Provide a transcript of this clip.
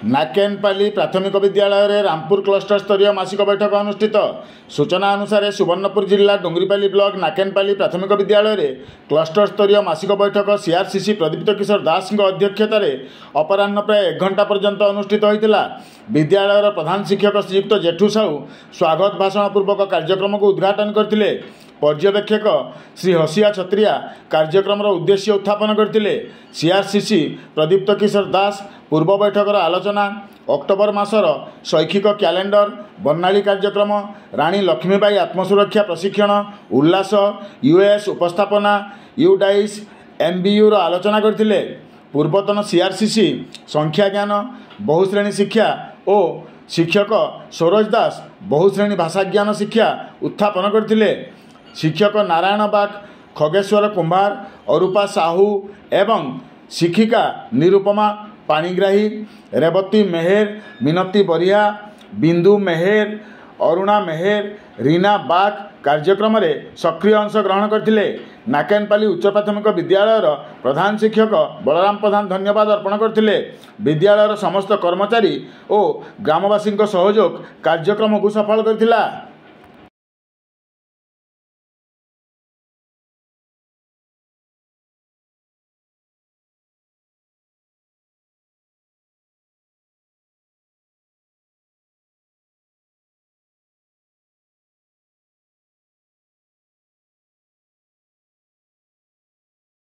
नाकेनपाली प्राथमिक विद्यालय रामपुर क्लस्टर स्तरीय मासिक बैठक अनुष्ठित। सूचना अनुसार सुवर्णपुर जिला डुंगरीपाली ब्लॉक नाकेनपाली प्राथमिक विद्यालय क्लस्टर स्तरीय मासिक बैठक सीआरसीसी प्रदीप्त किशोर दास अध्यक्षतार अपराह्न प्राय 1 घंटा पर्यंत अनुष्ठित होता। विद्यालय प्रधान शिक्षक श्रीयुक्त जेठू साहू स्वागत भाषण पूर्वक कार्यक्रम को उद्घाटन करते। पर्यवेक्षक श्री हसिया छत्रिया कार्यक्रम उद्देश्य उत्थापन करते। सीआरसीसी प्रदीप्त किशोर दास पूर्व बैठकर आलोचना, अक्टोबर मासर शैक्षिक कैलेंडर, बर्णाली कार्यक्रम, राणी लक्ष्मीबाई आत्मसुरक्षा प्रशिक्षण, उल्लास, यूएस उपस्थापना, यूडाइस, एमबीयू आलोचना करते। पूर्वतन सीआरसीसी संख्या ज्ञान, बहुश्रेणी शिक्षा और शिक्षक सरोज दास बहुश्रेणी भाषा ज्ञान शिक्षा उत्थापन करते। शिक्षक नारायण बाग, खगेश्वर कुंभार, अरूपा साहू एवं शिक्षिका निरुपमा पाणिग्राही, रेवती मेहर, मिनती बरिया, बिंदु मेहर, अरुणा मेहर, रीना बाग कार्यक्रम सक्रिय अंशग्रहण करते। नाकेनपाली उच्च प्राथमिक विद्यालय प्रधान शिक्षक बलराम प्रधान धन्यवाद अर्पण करते। विद्यालय समस्त कर्मचारी और ग्रामवासी सहयोग कार्यक्रम को सफल करथिला।